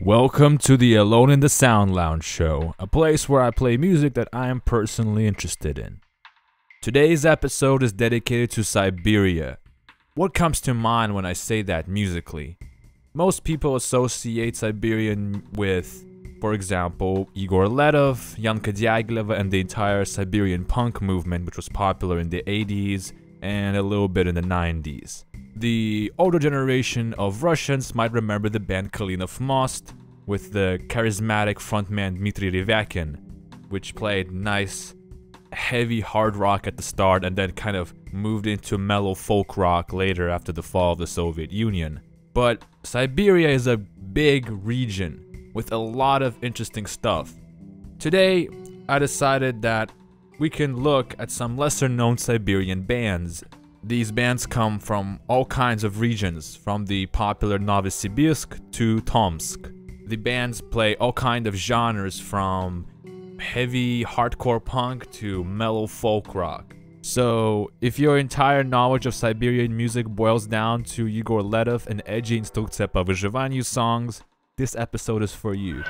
Welcome to the Alone in the Sound Lounge show, a place where I play music that I am personally interested in. Today's episode is dedicated to Siberia. What comes to mind when I say that musically? Most people associate Siberian with, for example, Igor Letov, Yanka Dyatleva, and the entire Siberian punk movement, which was popular in the 80s and a little bit in the 90s. The older generation of Russians might remember the band Kalinov Most with the charismatic frontman Dmitry Revyakin, which played nice, heavy hard rock at the start and then kind of moved into mellow folk rock later after the fall of the Soviet Union. But Siberia is a big region with a lot of interesting stuff. Today, I decided that we can look at some lesser known Siberian bands. These bands come from all kinds of regions, from the popular Novosibirsk to Tomsk. The bands play all kinds of genres, from heavy hardcore punk to mellow folk rock. So, if your entire knowledge of Siberian music boils down to Igor Letov and edgy Instrukcja po wyżywaniu songs, this episode is for you.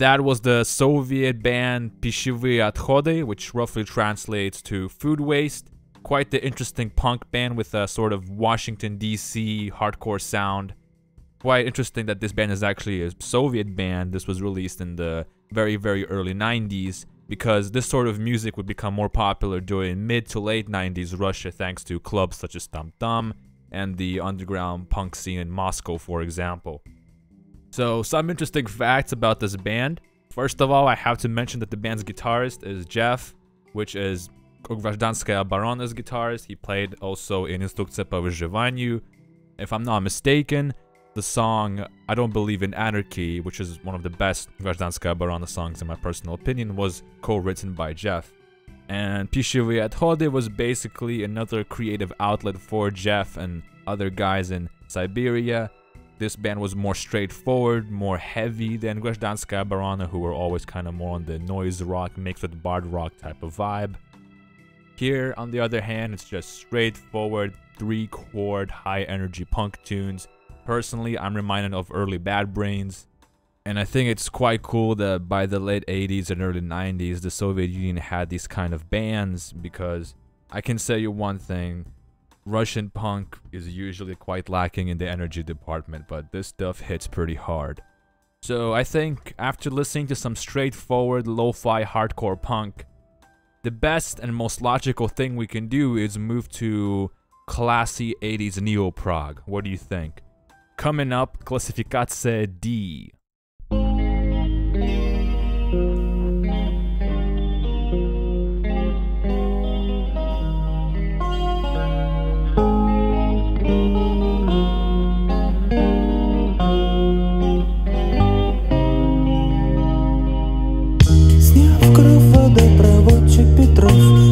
That was the Soviet band Pishevые Отходы, which roughly translates to food waste. Quite the interesting punk band with a sort of Washington DC hardcore sound. Quite interesting that this band is actually a Soviet band. This was released in the very, very early 90s, because this sort of music would become more popular during mid to late 90s Russia thanks to clubs such as Tam Tam and the underground punk scene in Moscow, for example. So, some interesting facts about this band. First of all, I have to mention that the band's guitarist is Jeff, which is Гражданская Обороna's guitarist. He played also in Instrukция по выживанию. If I'm not mistaken, the song I Don't Believe in Anarchy, which is one of the best Гражданская Оборона songs in my personal opinion, was co-written by Jeff. And Пищевые отходы was basically another creative outlet for Jeff and other guys in Siberia. This band was more straightforward, more heavy than Гражданская Оборона, who were always kind of more on the noise rock mixed with bard rock type of vibe. Here, on the other hand, it's just straightforward 3-chord high-energy punk tunes. Personally, I'm reminded of early Bad Brains. And I think it's quite cool that by the late 80s and early 90s, the Soviet Union had these kind of bands, because I can say you one thing, Russian punk is usually quite lacking in the energy department, but this stuff hits pretty hard. So I think after listening to some straightforward lo-fi hardcore punk, the best and most logical thing we can do is move to classy 80s neo-prog. What do you think? Coming up, Классификация D.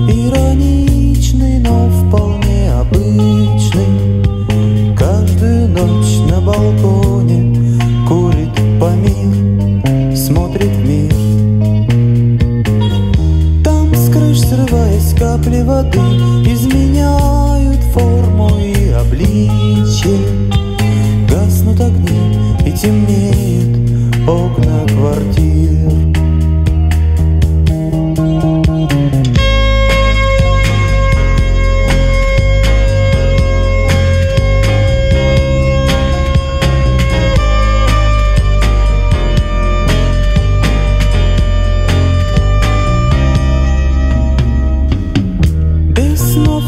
Ироничный, но вполне обычный. Каждую ночь на балконе курит Памир, смотрит в мир. Там с крыш, срываясь, капли воды изменяют форму и обличье. Гаснут огни и темнеют окна квартир.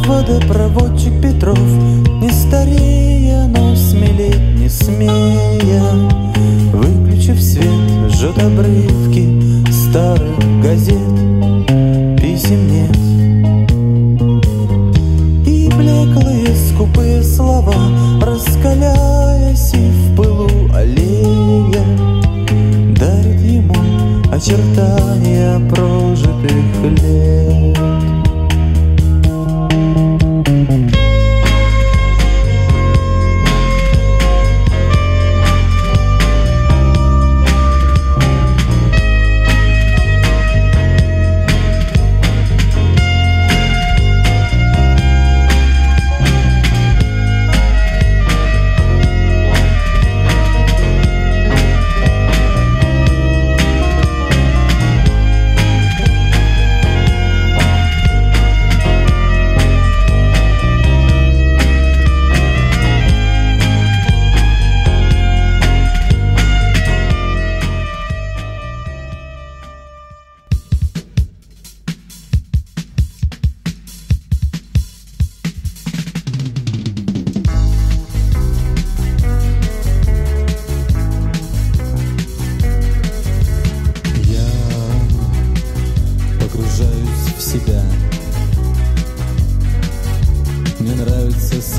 Водопроводчик Петров, не старея, но смелеть не смея, выключив свет, жжет обрывки старых газет, писем нет. И блеклые скупые слова, раскаляясь и в пылу аллея, дарят ему очертания прожитых лет.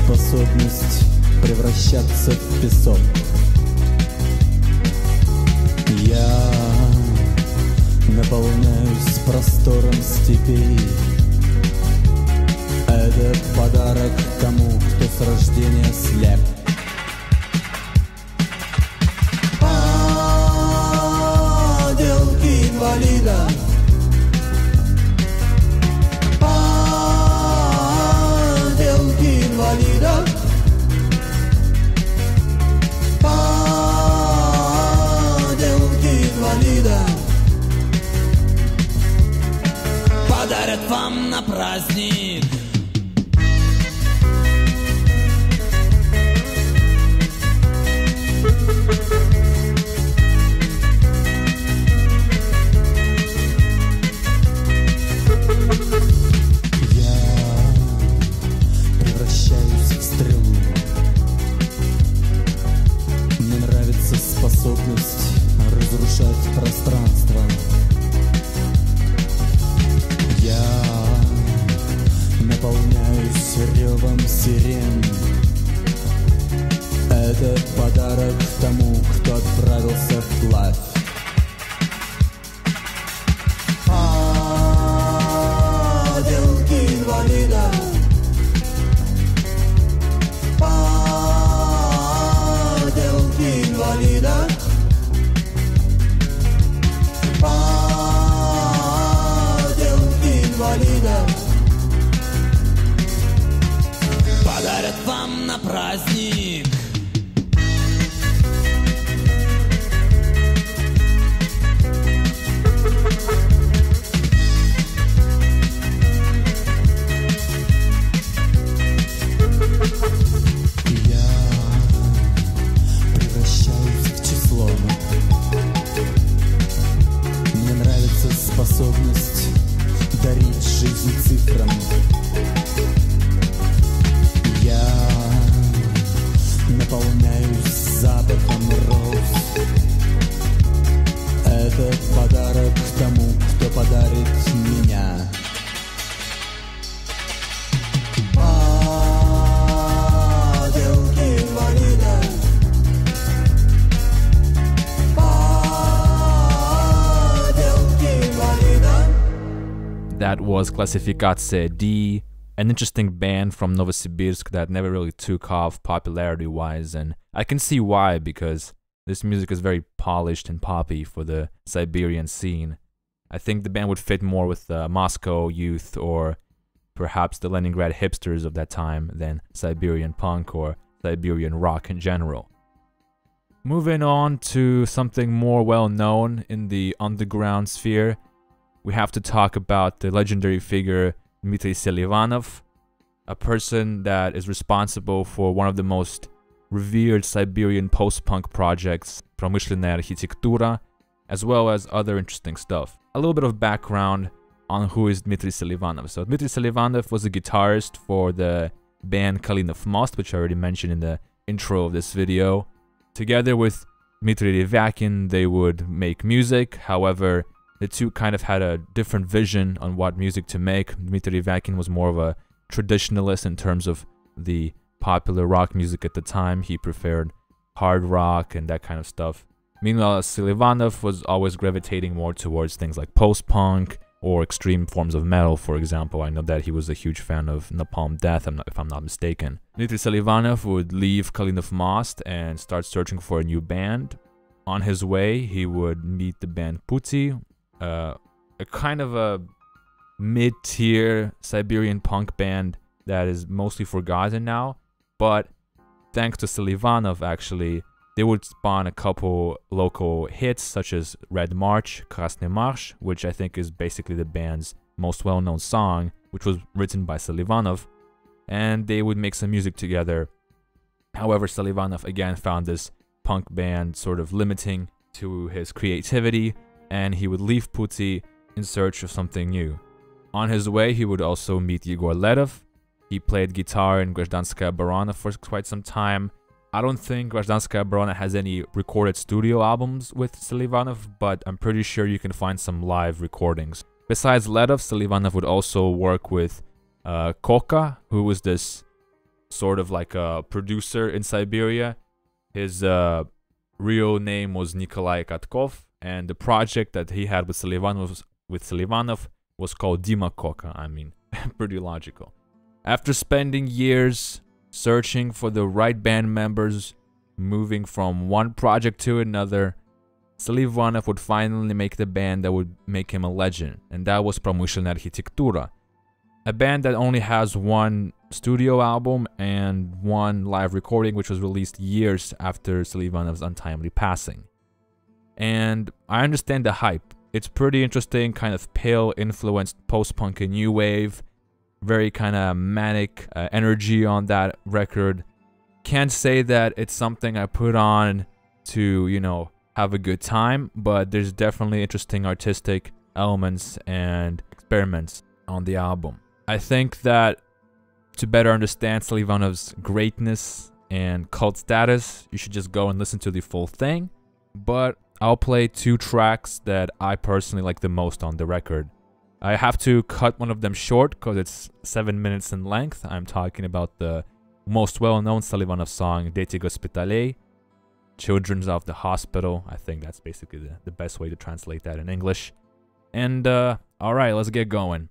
Способность превращаться в песок. Я наполняюсь простором степей. Это подарок тому, кто с рождения слеп. Поделки инвалида. Инвалида, поделки инвалида подарят вам на праздник. пространство. Я наполняюсь ревом сирен. Это подарок тому, кто отправился вплавь. Поделки инвалида. Поделки инвалида. Поделки инвалида. Подарят вам на праздник. Я превращаюсь в число. Мне нравится способность дарить жизнь цифрам. Я наполняюсь запахом роз. Это подарок тому, кто подарит меня. Поделки инвалида. Поделки инвалида. That was Klasifikace D, an interesting band from Novosibirsk that never really took off popularity-wise, and I can see why, because this music is very polished and poppy for the Siberian scene. I think the band would fit more with the Moscow youth or perhaps the Leningrad hipsters of that time than Siberian punk or Siberian rock in general. Moving on to something more well-known in the underground sphere, we have to talk about the legendary figure Dmitry Selivanov, a person that is responsible for one of the most revered Siberian post-punk projects, Promyshlenная Architektura, as well as other interesting stuff. A little bit of background on who is Dmitry Selivanov. So Dmitry Selivanov was a guitarist for the band Kalinov Most, which I already mentioned in the intro of this video. Together with Dmitry Revyakin, they would make music. However, the two kind of had a different vision on what music to make. Dmitry Revyakin was more of a traditionalist in terms of the popular rock music at the time. He preferred hard rock and that kind of stuff. Meanwhile, Selivanov was always gravitating more towards things like post-punk or extreme forms of metal, for example. I know that he was a huge fan of Napalm Death, if I'm not mistaken. Dmitry Selivanov would leave Kalinov Most and start searching for a new band. On his way, he would meet the band Puti, a kind of a mid-tier Siberian punk band that is mostly forgotten now, but thanks to Selivanov, actually, they would spawn a couple local hits such as Red March, Krasny Marsh, which I think is basically the band's most well-known song, which was written by Selivanov, and they would make some music together. However, Selivanov again found this punk band sort of limiting to his creativity, and he would leave Puti in search of something new. On his way, he would also meet Yegor Ledov. He played guitar in Grazdanskaya Oborona for quite some time. I don't think Grazdanskaya Oborona has any recorded studio albums with Selivanov, but I'm pretty sure you can find some live recordings. Besides Ledov, Selivanov would also work with Koka, who was this sort of like a producer in Siberia. His real name was Nikolai Katkov, and the project that he had with Selivanov was called Dima Koka. I mean, pretty logical. After spending years searching for the right band members, moving from one project to another, Selivanov would finally make the band that would make him a legend, and that was Promyshlenная Architektura, a band that only has one studio album and one live recording, which was released years after Selivanov's untimely passing. And I understand the hype. It's pretty interesting, kind of pale-influenced post-punk and new wave, very kind of manic energy on that record. Can't say that it's something I put on to, you know, have a good time, but there's definitely interesting artistic elements and experiments on the album. I think that to better understand Selivanov's greatness and cult status, you should just go and listen to the full thing. But I'll play 2 tracks that I personally like the most on the record. I have to cut one of them short because it's 7 minutes in length. I'm talking about the most well-known Salivanov song, Deti Gospitale, Children of the Hospital. I think that's basically the best way to translate that in English. And alright, let's get going.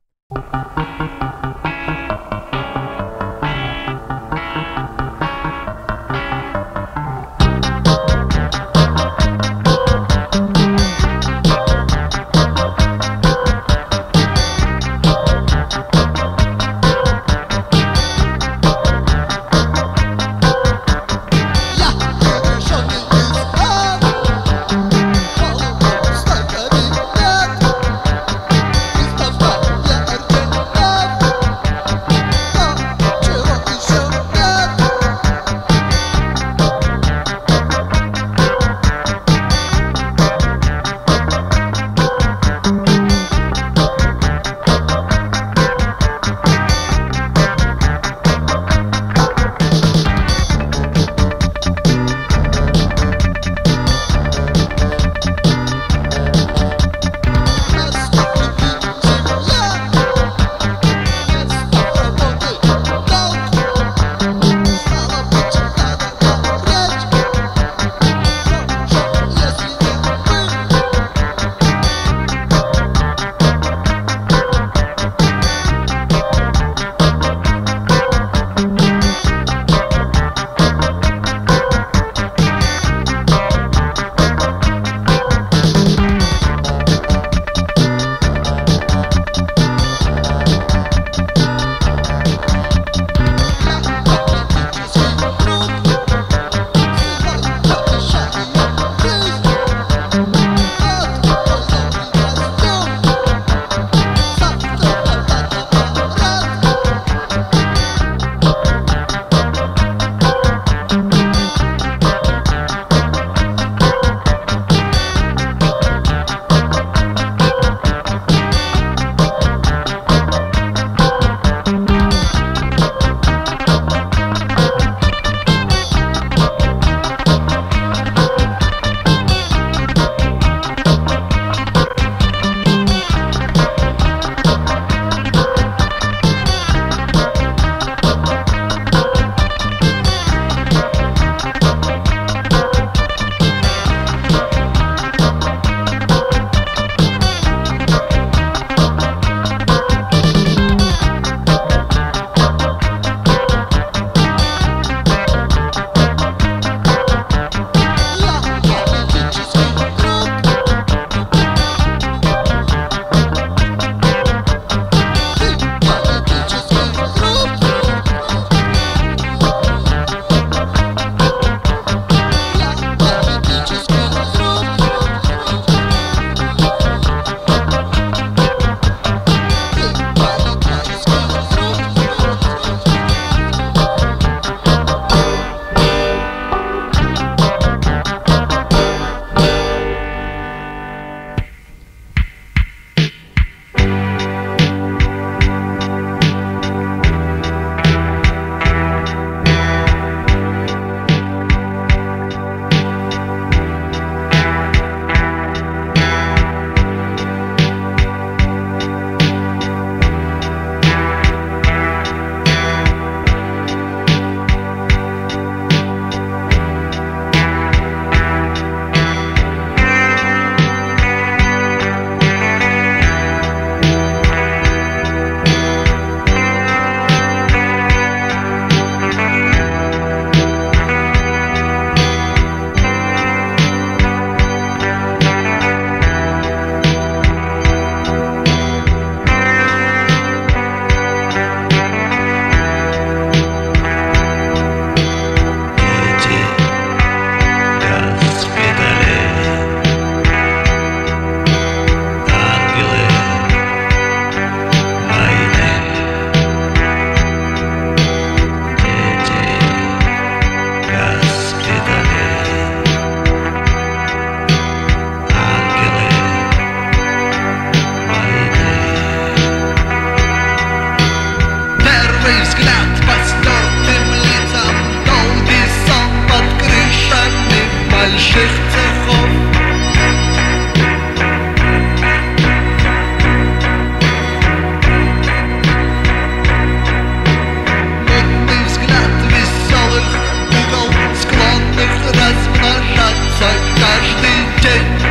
каждый день.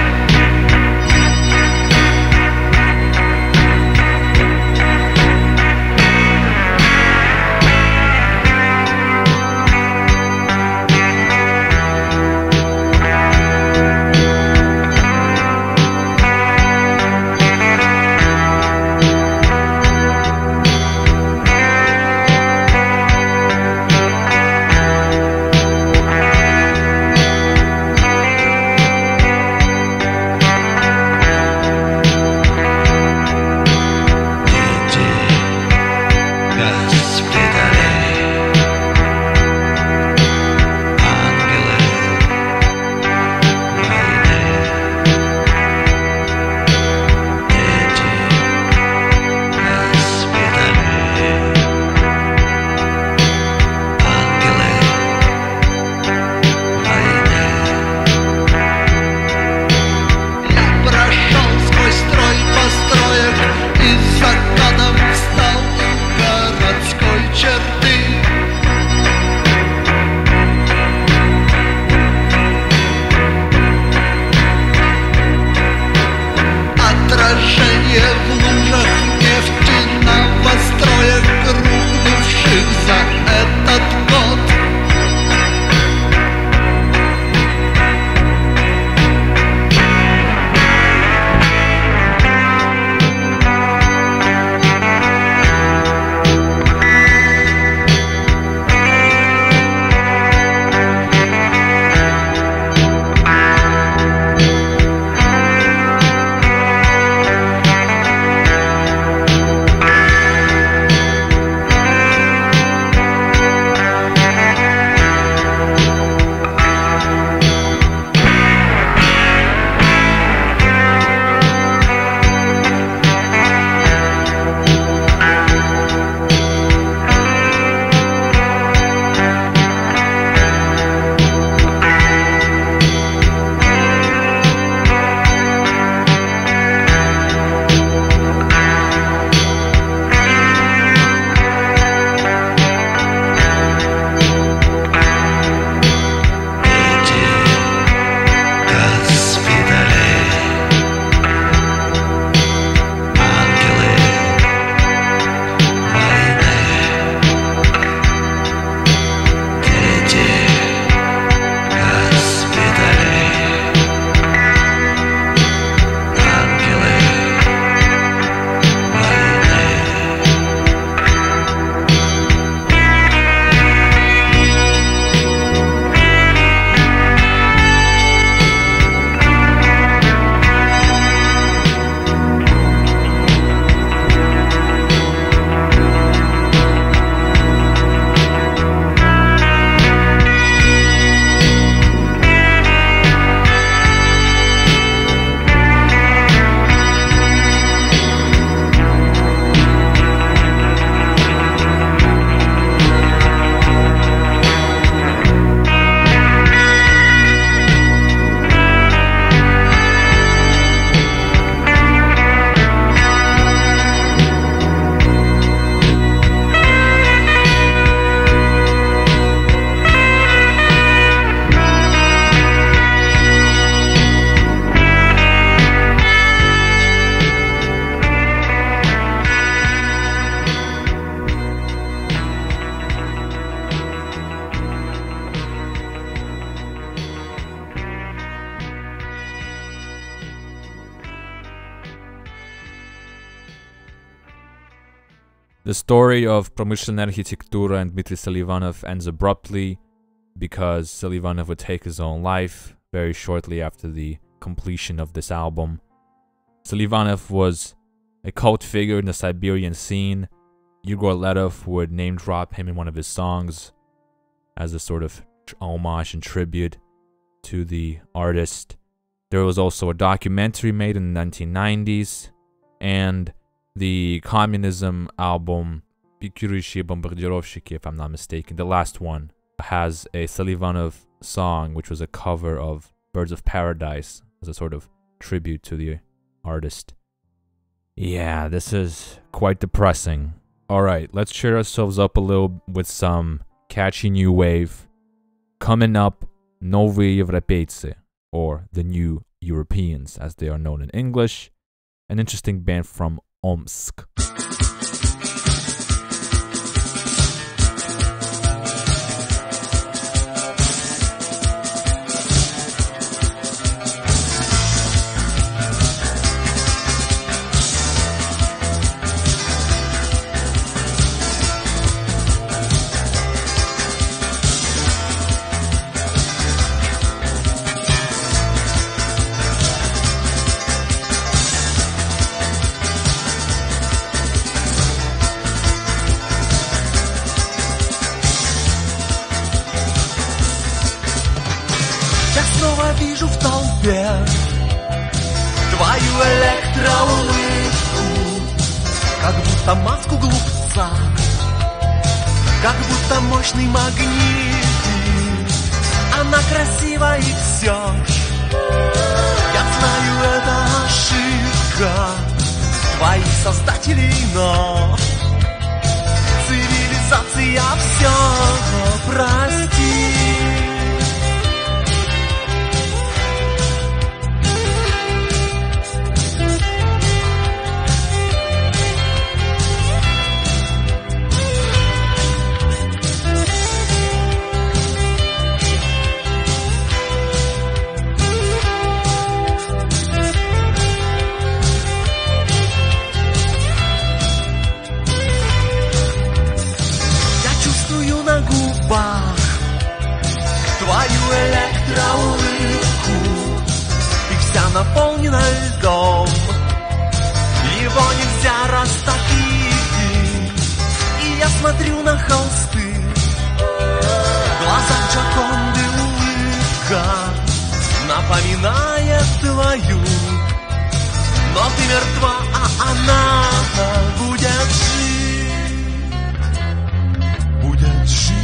The story of Promyshlenная Architektura and Dmitry Selivanov ends abruptly because Selivanov would take his own life very shortly after the completion of this album. Selivanov was a cult figure in the Siberian scene. Yegor Letov would name drop him in one of his songs as a sort of homage and tribute to the artist. There was also a documentary made in the 1990s, and the communism album Пикирующие бомбардировщики, if I'm not mistaken, the last one, has a Selivanov song which was a cover of Birds of Paradise as a sort of tribute to the artist. Yeah, this is quite depressing. Alright, let's cheer ourselves up a little with some catchy new wave. Coming up, Новые Европейцы. or the New Europeans, as they are known in English, an interesting band from Omsk. Вижу в толпе твою электроулыбку, как будто маску глупца, как будто мощный магнит. Она красива и все ж, я знаю, это ошибка твоих создателей, но цивилизация все простит. Твою электроулыбку, ты вся наполнена льдом, его нельзя растопить. И я смотрю на холсты, в глазах Джоконды улыбка напоминает твою, но ты мертва, а она будет жить, будет жить.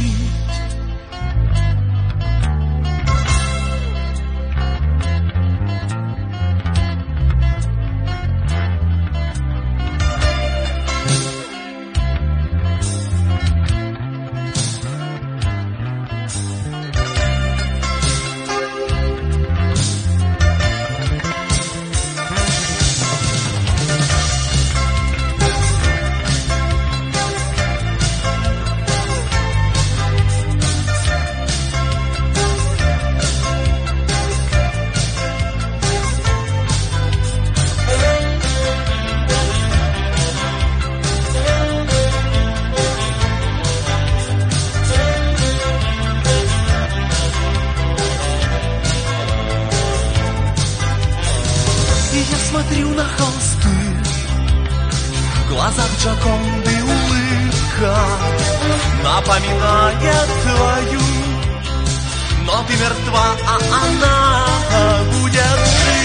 Смотрю на холсты, в глазах Джоконды улыбка напоминает твою, но ты мертва, а она будет жить.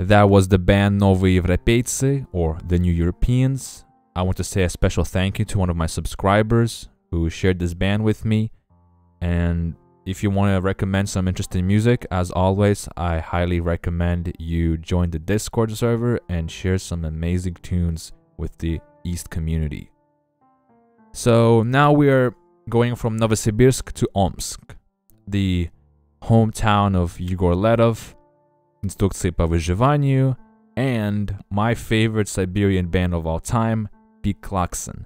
That was the band Новые Европейцы, or the New Europeans. I want to say a special thank you to one of my subscribers who shared this band with me. And if you want to recommend some interesting music, as always, I highly recommend you join the Discord server and share some amazing tunes with the East community. So now we are going from Novosibirsk to Omsk, the hometown of Yegor Letov, Instrukции по выживанию, and my favorite Siberian band of all time, Pik Laksin.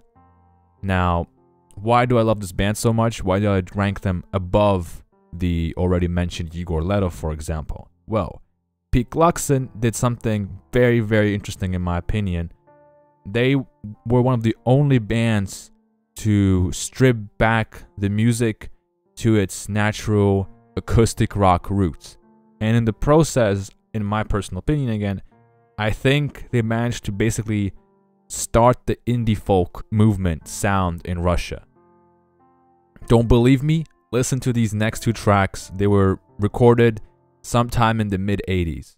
Now, why do I love this band so much? Why do I rank them above the already mentioned Yegor Letov, for example? Well, Pik Laksin did something very, very interesting in my opinion. They were one of the only bands to strip back the music to its natural acoustic rock roots. And in the process, in my personal opinion again, I think they managed to basically start the indie folk movement sound in Russia. Don't believe me? Listen to these next two tracks. They were recorded sometime in the mid-80s.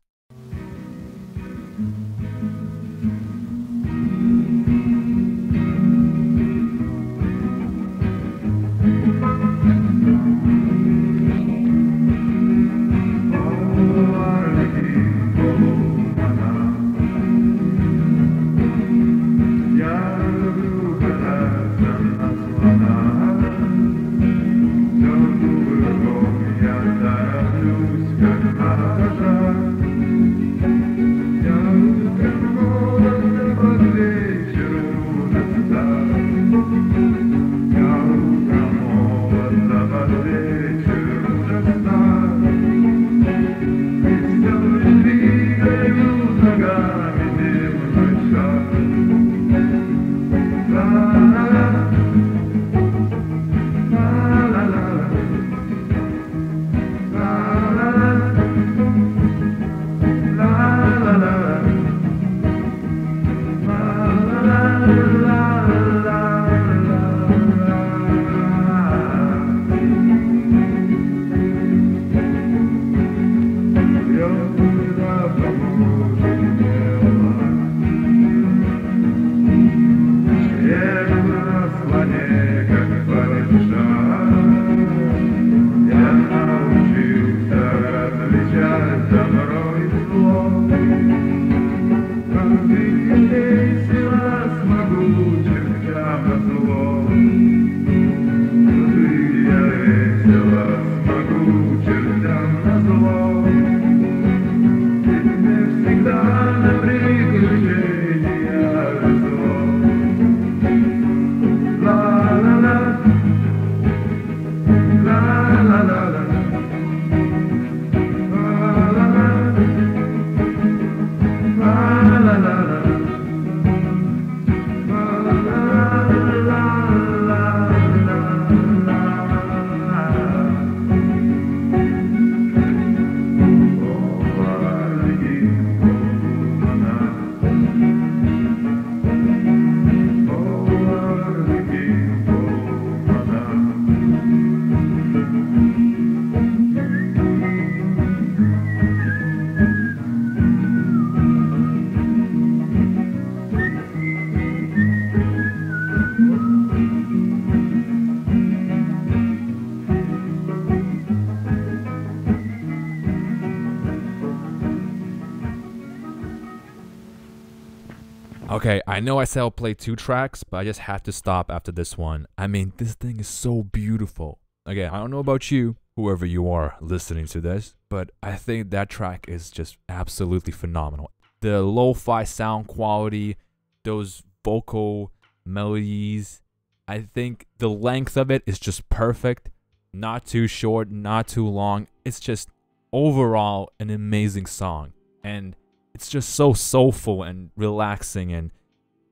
Okay, I know I said I'll play two tracks, but I just had to stop after this one. I mean, this thing is so beautiful. Again, I don't know about you, whoever you are listening to this, but I think that track is just absolutely phenomenal. The lo-fi sound quality, those vocal melodies, I think the length of it is just perfect. Not too short, not too long. It's just overall an amazing song. And it's just so soulful and relaxing and,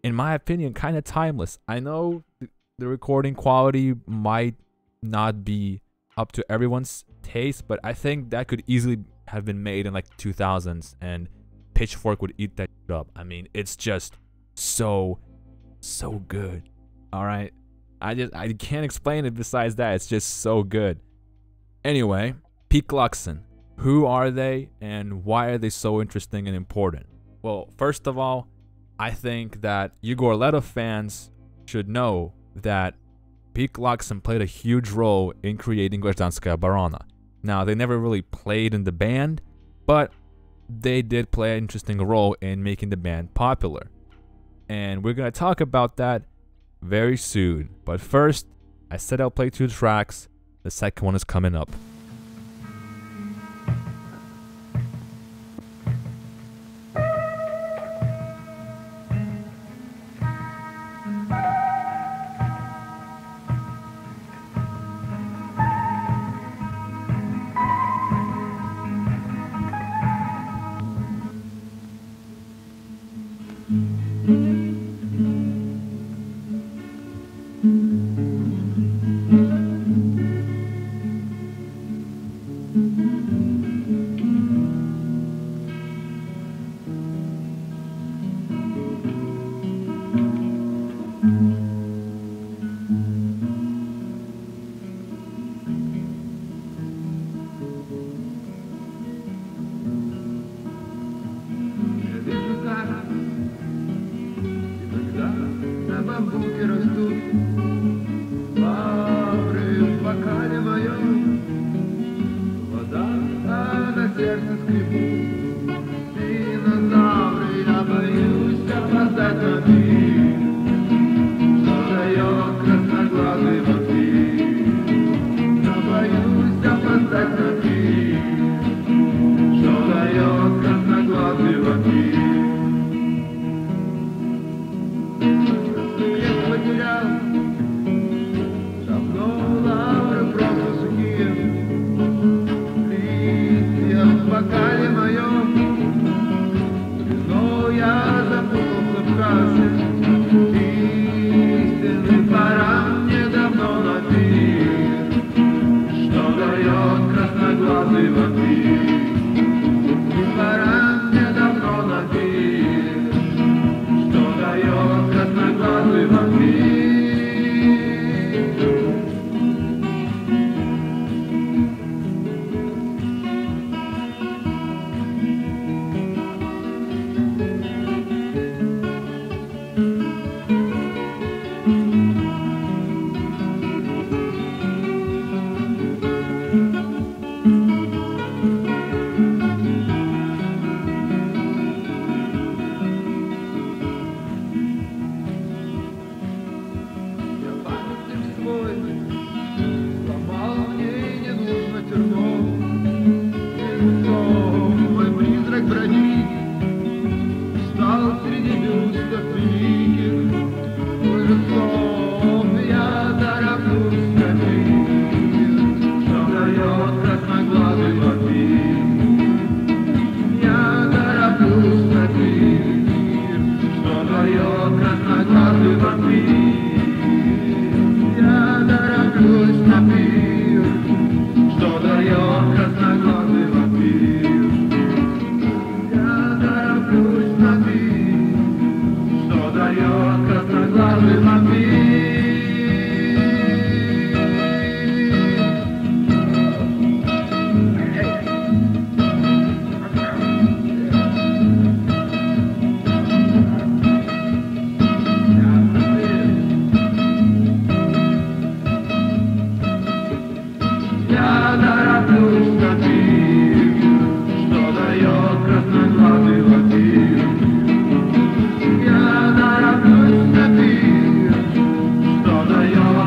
in my opinion, kind of timeless. I know the recording quality might not be up to everyone's taste, but I think that could easily have been made in like 2000s and Pitchfork would eat that up. I mean, it's just so good. All right. I can't explain it besides that. It's just so good. Anyway, Peak Luxon. Who are they and why are they so interesting and important? Well, first of all, I think that Yegor Letov fans should know that Peak Luxon played a huge role in creating Gражданская оборона. Now, they never really played in the band, but they did play an interesting role in making the band popular. And we're going to talk about that very soon. But first, I said I'll play two tracks. The second one is coming up.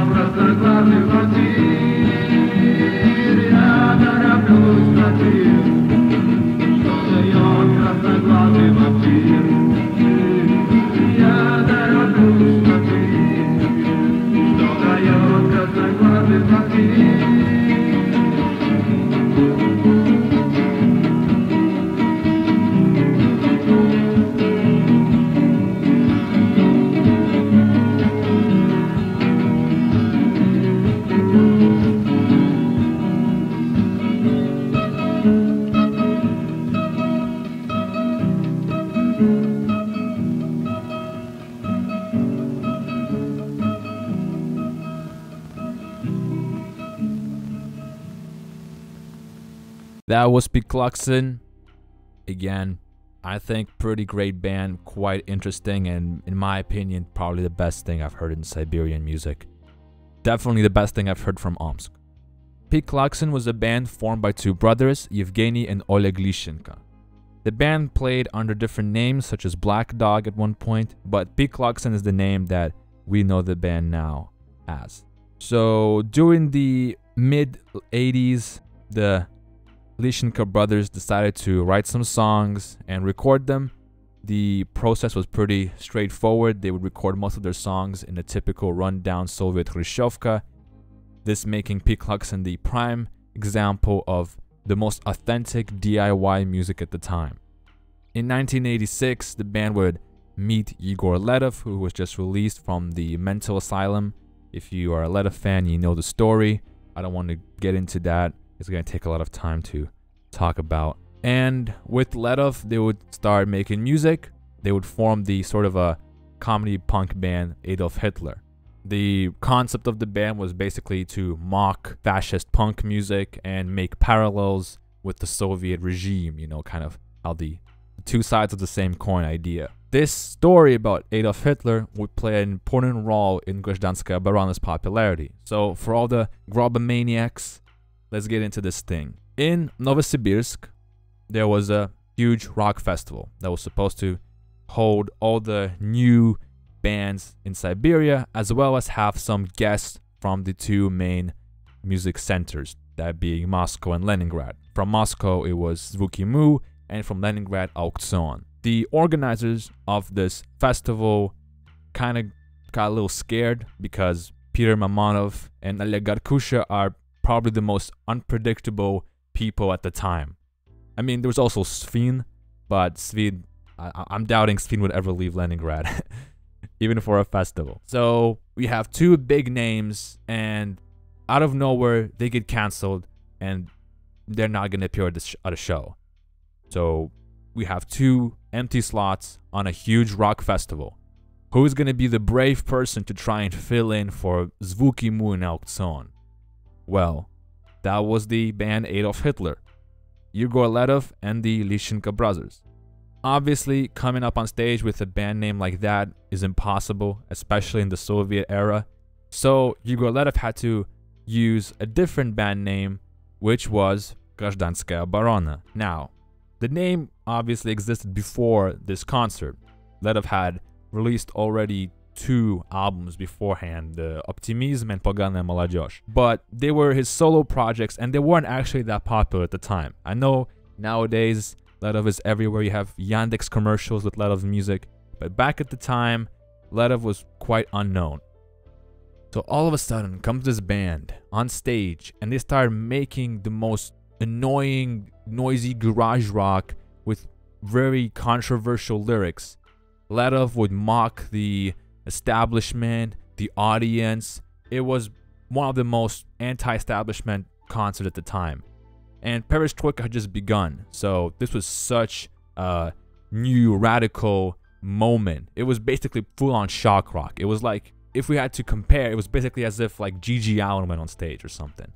простоквартирный квартир, я тороплюсь на тир, что дает красноглазый вампир. Я тороплюсь на тир, что дает красноглазый вампир. That was Picluxin. Again, I think pretty great band, quite interesting, and in my opinion, probably the best thing I've heard in Siberian music. Definitely the best thing I've heard from Omsk. Picluxin was a band formed by two brothers, Yevgeny and Oleg Lyshenko. The band played under different names such as Black Dog at one point, but Picluxin is the name that we know the band now as. So during the mid-80s, the Lyshenko brothers decided to write some songs and record them. The process was pretty straightforward. They would record most of their songs in a typical rundown Soviet Khrushchevka, this making Picluxin the prime example of the most authentic DIY music at the time. In 1986, the band would meet Igor Letov, who was just released from the mental asylum. If you are a Letov fan, you know the story. I don't want to get into that. It's going to take a lot of time to talk about. And with Letov, they would start making music. They would form the sort of a comedy punk band Adolf Hitler. The concept of the band was basically to mock fascist punk music and make parallels with the Soviet regime, you know, kind of how the two sides of the same coin idea. This story about Adolf Hitler would play an important role in Grazdanskaya Oborana's popularity. So for all the grobomaniacs, let's get into this thing. In Novosibirsk, there was a huge rock festival that was supposed to hold all the new bands in Siberia, as well as have some guests from the two main music centers, that being Moscow and Leningrad. From Moscow, it was Zvuki Mu, and from Leningrad, Auktion. The organizers of this festival kind of got a little scared because Peter Mamonov and Oleg Garkusha are probably the most unpredictable people at the time. I mean, there was also Svin, but Svin, I'm doubting Svin would ever leave Leningrad, even for a festival. So we have two big names, and out of nowhere, they get canceled, and they're not going to appear at a show. So we have two empty slots on a huge rock festival. Who's going to be the brave person to try and fill in for Zvuki Mu and Auktion? Well, that was the band Adolf Hitler, Igor Letov and the Lyshenko brothers. Obviously, coming up on stage with a band name like that is impossible, especially in the Soviet era. So Igor Letov had to use a different band name, which was Grazdanskaya Oborona. Now, the name obviously existed before this concert. Letov had released already two albums beforehand, Optimism and Poganaya Molodezh. But they were his solo projects, and they weren't actually that popular at the time. I know nowadays Letov is everywhere. You have Yandex commercials with Letov music. But back at the time, Letov was quite unknown. So all of a sudden comes this band on stage, and they started making the most annoying, noisy garage rock with very controversial lyrics. Letov would mock the establishment, the audience. It was one of the most anti-establishment concerts at the time. And Perestroika had just begun, so this was such a new radical moment. It was basically full-on shock rock. It was like, if we had to compare, it was basically as if like Gigi Allen went on stage or something.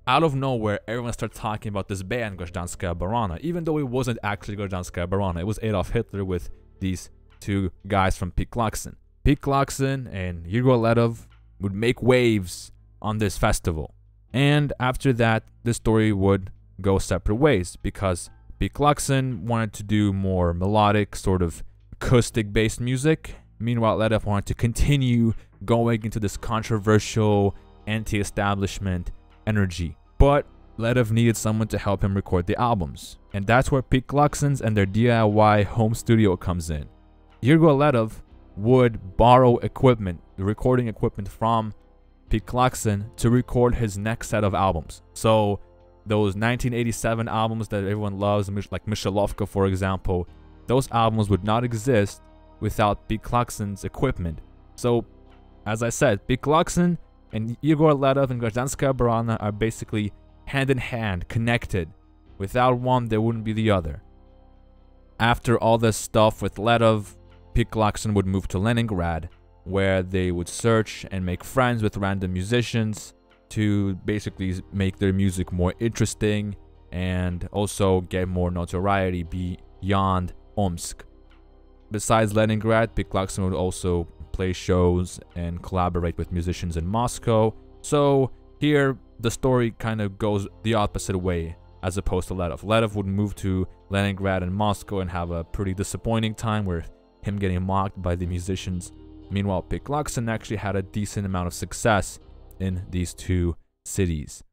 Out of nowhere, everyone started talking about this band, Grazdanskaya Oborona, even though it wasn't actually Grazdanskaya Oborona. It was Adolf Hitler with these two guys from Picluxin. Picluxin and Igor Letov would make waves on this festival. And after that, the story would go separate ways, because Picluxin wanted to do more melodic, sort of acoustic-based music. Meanwhile, Letov wanted to continue going into this controversial anti-establishment energy. But Ledov needed someone to help him record the albums, and that's where Pete Glucksons and their DIY home studio comes in. Yegor Ledov would borrow equipment, the recording equipment from Pete Gluckson to record his next set of albums. So those 1987 albums that everyone loves, like Mishalovka for example, those albums would not exist without Pete Gluckson's equipment. So as I said, Pete Gluckson and Yegor Ledov and Grazdanskaya Obrana are basically hand in hand, connected. Without one, there wouldn't be the other. After all this stuff with Ledov, Pete Gluckson would move to Leningrad, where they would search and make friends with random musicians to basically make their music more interesting and also get more notoriety beyond Omsk. Besides Leningrad, Pete Gluckson would also play shows and collaborate with musicians in Moscow. So here, the story kind of goes the opposite way as opposed to Ledov. Ledov would move to Leningrad and Moscow and have a pretty disappointing time with him getting mocked by the musicians. Meanwhile, Pete Gluckson actually had a decent amount of success in these two cities.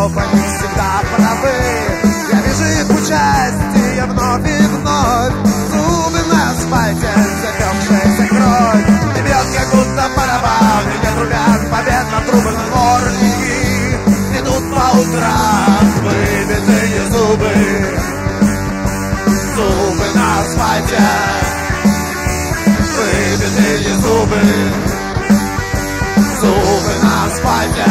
Они всегда правы. Я вижу их участие вновь и вновь. Зубы на асфальте, запекшаяся кровь. И бьет, как будто барабан. И не трубят победно трубы дворники. Идут по утрам выбитые зубы. Зубы на асфальте. Выбитые зубы. Зубы на асфальте.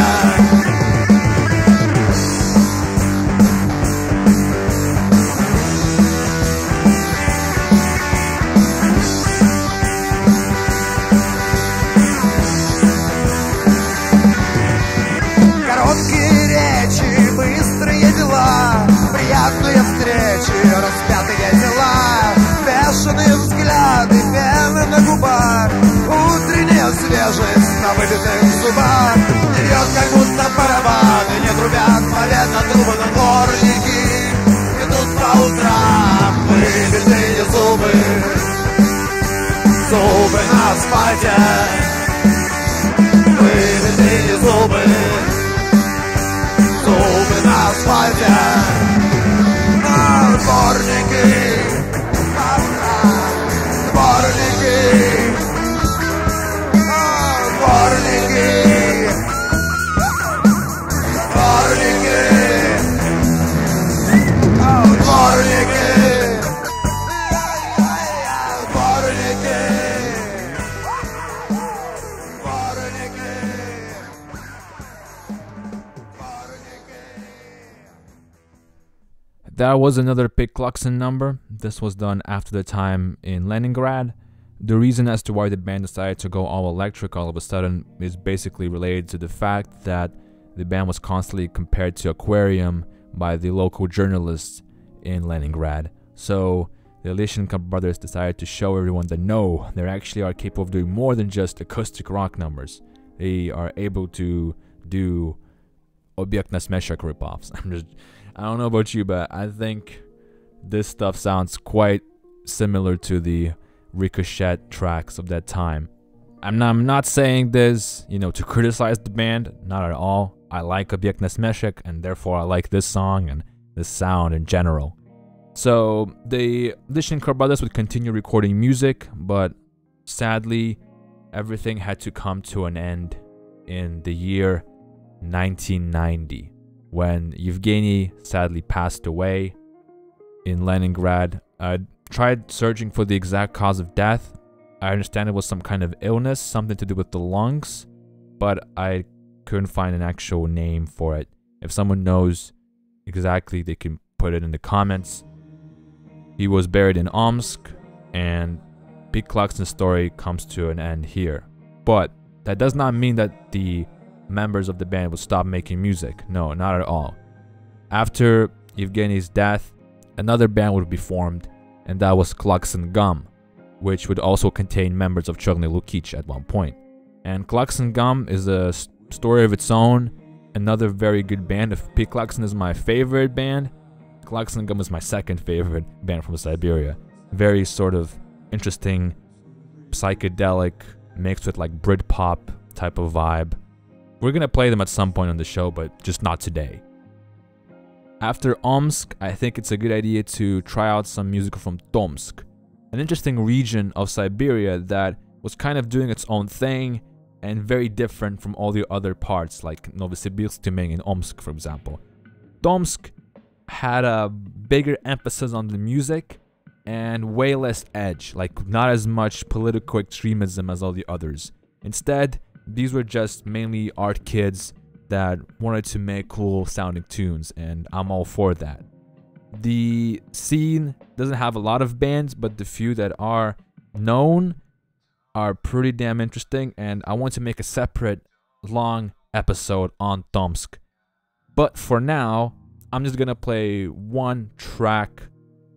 Приятные встречи, распятые тела, бешеные взгляды, пены на губах, утренняя свежесть на выбитых зубах. Не бьет, как будто барабаны, не трубят победно трубы на дворники. Идут по утрам выбитые зубы, зубы на асфальте, выбитые зубы, зубы на асфальте. Дворники, дворники, дворники, дворники, дворники, That was another Pete Gluckson number. This was done after the time in Leningrad. The reason as to why the band decided to go all electric all of a sudden is basically related to the fact that the band was constantly compared to Aquarium by the local journalists in Leningrad. So the Lishenko brothers decided to show everyone that no, they actually are capable of doing more than just acoustic rock numbers. They are able to do Obyekt Nasmeshek ripoffs. I don't know about you, but I think this stuff sounds quite similar to the Ricochet tracks of that time. I'm not saying this, to criticize the band, not at all. I like Obyekt Nasmeshek, and therefore I like this song and this sound in general. So the Lishenko brothers would continue recording music, but sadly, everything had to come to an end in the year 1990. When Yevgeny sadly passed away in Leningrad. I tried searching for the exact cause of death. I understand it was some kind of illness, something to do with the lungs, but I couldn't find an actual name for it. If someone knows exactly, they can put it in the comments. He was buried in Omsk, and Pete Gluckson's story comes to an end here. But that does not mean that the members of the band would stop making music. No, not at all. After Evgeny's death, another band would be formed, and that was Klux and Gum, which would also contain members of Cherny Lukic at one point. And Klux and Gum is a story of its own, another very good band. If P. Klaxon is my favorite band, Klux and Gum is my second favorite band from Siberia. Very sort of interesting, psychedelic, mixed with like Britpop type of vibe. We're gonna play them at some point on the show, but just not today. After Omsk, I think it's a good idea to try out some music from Tomsk, an interesting region of Siberia that was kind of doing its own thing and very different from all the other parts like Novosibirsk, Tyumen, and Omsk, for example. Tomsk had a bigger emphasis on the music and way less edge, like not as much political extremism as all the others. Instead, these were just mainly art kids that wanted to make cool sounding tunes, and I'm all for that. The scene doesn't have a lot of bands, but the few that are known are pretty damn interesting, and I want to make a separate long episode on Tomsk. But for now, I'm just gonna play one track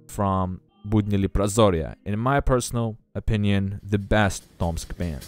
from Budnili Prazoria, in my personal opinion, the best Tomsk band.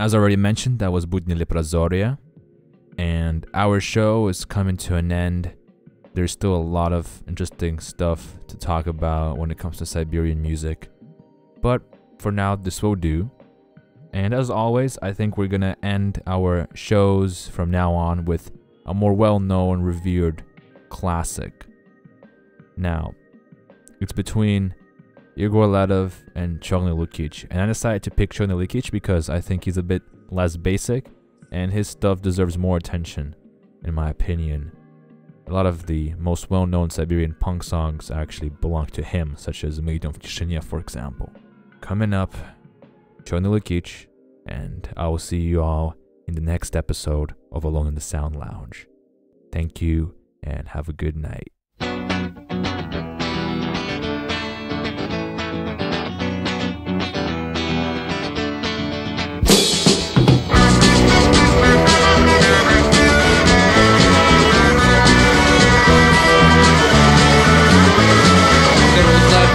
As already mentioned, that was Budni Leprozorya. And our show is coming to an end. There's still a lot of interesting stuff to talk about when it comes to Siberian music. But for now, this will do. And as always, I think we're gonna end our shows from now on with a more well-known, revered classic. Now, it's between Igor Ledov and Cherny Lukic. And I decided to pick Cherny Lukic because I think he's a bit less basic and his stuff deserves more attention, in my opinion. A lot of the most well-known Siberian punk songs actually belong to him, such as Мы идем в тишине, for example. Coming up, Cherny Lukic, and I will see you all in the next episode of Alone in the Sound Lounge. Thank you, and have a good night.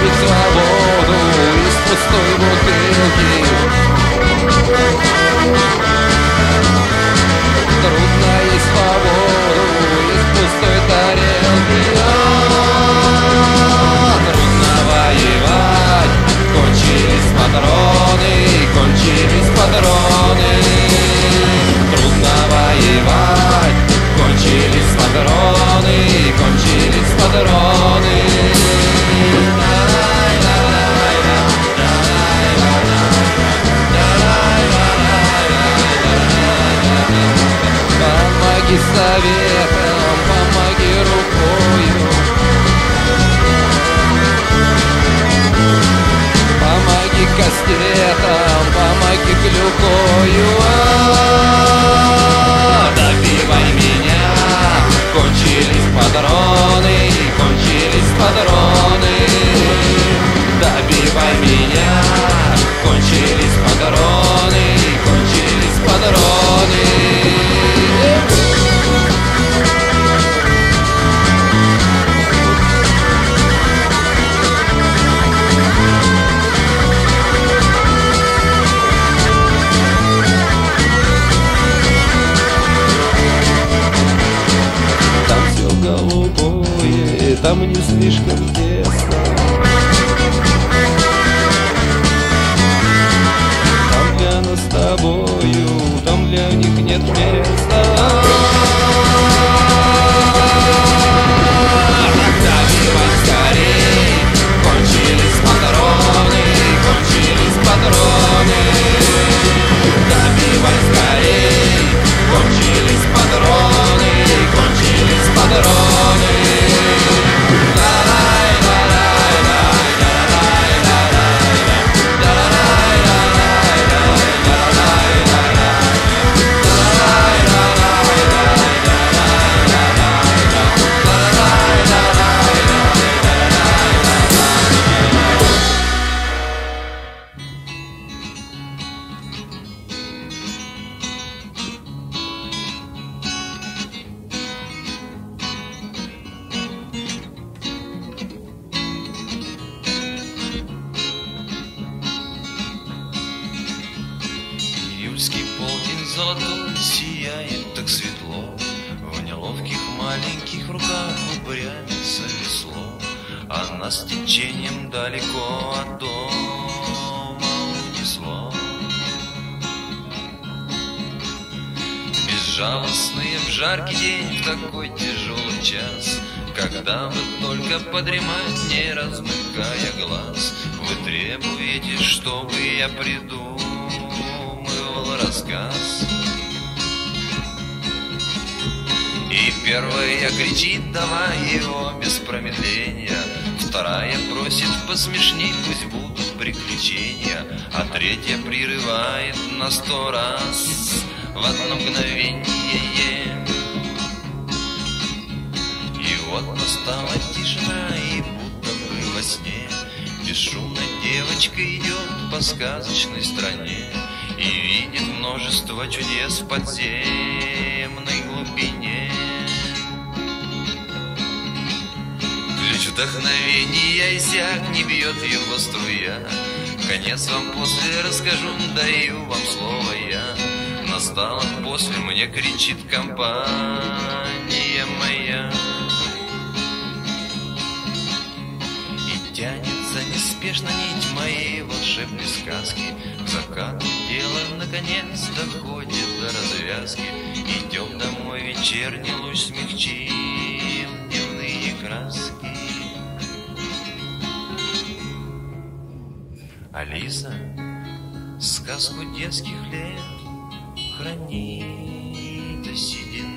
Свободу из пустой бутылки. Трудно есть свободу из пустой тарелки. Трудно воевать, кончились патроны, кончились патроны. Трудно воевать, кончились патроны, кончились патроны. Помоги советом, помоги рукою, помоги кастетом, помоги клюкою. Добивай меня, кончились патроны, кончились патроны. Добивай меня, кончились патроны, кончились патроны. Там все голубое, там не слишком тесно. Там для нас с тобою, там для них нет места. Добивай скорей, кончились патроны, кончились патроны. Добивай скорей, кончились патроны, кончились патроны. Июльский полдень золотой сияет так светло, в неловких маленьких руках упрямится весло, а нас течением далеко от дома унесло. Безжалостные в жаркий день, в такой тяжелый час, когда вы только подремать, не размыкая глаз, вы требуете, чтобы я придумал рассказ. И первая кричит: давай его без промедления. Вторая просит: посмешней, пусть будут приключения. А третья прерывает на 100 раз в одно мгновение. И вот настала тишина, и будто бы во сне бесшумно девочка идет по сказочной стране и видит множество чудес в подземной глубине. Ключ вдохновения иссяк, не бьет его струя. Конец вам после расскажу, даю вам слово я. настала после, мне кричит компания моя. И тянется неспешно нить моей волшебной сказки. К закату дело наконец доходит до развязки. Идем домой, вечерний луч смягчил дневные краски. Алиса, сказку детских лет хранит до седины.